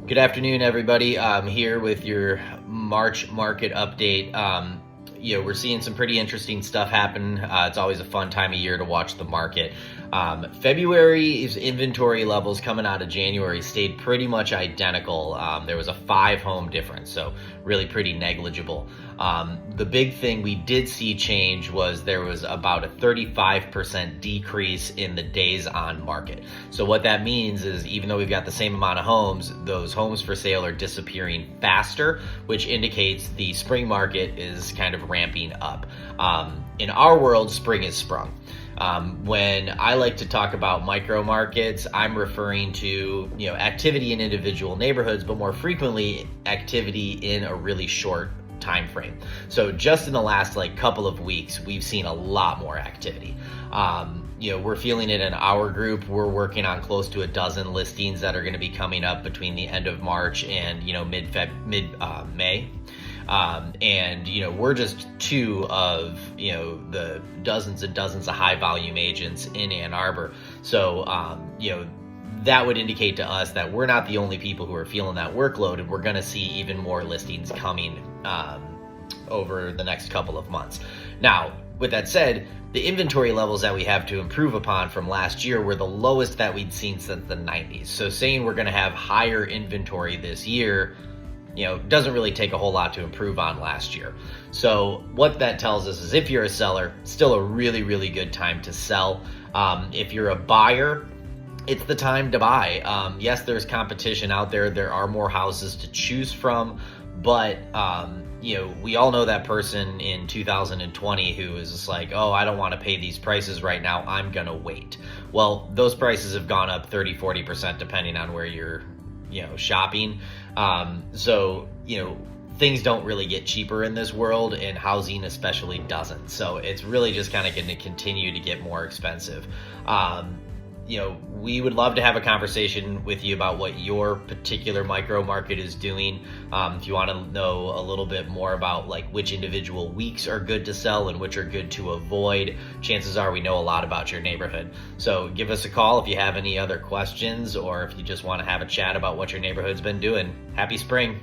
Good afternoon, everybody. I'm here with your March market update. We're seeing some pretty interesting stuff happen. It's always a fun time of year to watch the market. February's inventory levels coming out of January stayed pretty much identical. There was a 5-home difference, so really pretty negligible. The big thing we did see change was there was about a 35% decrease in the days on market. So what that means is even though we've got the same amount of homes, those homes for sale are disappearing faster, which indicates the spring market is kind of ramping up. In our world, spring is sprung. When I like to talk about micro markets, I'm referring to activity in individual neighborhoods, but more frequently activity in a really short time frame. So just in the last couple of weeks, we've seen a lot more activity. We're feeling it in our group. We're working on close to a dozen listings that are going to be coming up between the end of March and mid-May. We're just two of the dozens and dozens of high volume agents in Ann Arbor. So that would indicate to us that we're not the only people who are feeling that workload, and we're going to see even more listings coming over the next couple of months. Now, with that said, the inventory levels that we have to improve upon from last year were the lowest that we'd seen since the 90s. So saying we're going to have higher inventory this year doesn't really take a whole lot to improve on last year. So what that tells us is if you're a seller, still a really, really good time to sell. If you're a buyer, it's the time to buy. Yes, there's competition out there. There are more houses to choose from, but we all know that person in 2020 who is just like, oh, I don't want to pay these prices right now. I'm going to wait. Well, those prices have gone up 30-40% depending on where you're shopping. Things don't really get cheaper in this world, and housing especially doesn't. So it's really just kind of going to continue to get more expensive. We would love to have a conversation with you about what your particular micro market is doing. If you want to know a little bit more about which individual weeks are good to sell and which are good to avoid, chances are we know a lot about your neighborhood. So give us a call if you have any other questions, or if you just want to have a chat about what your neighborhood's been doing. Happy spring.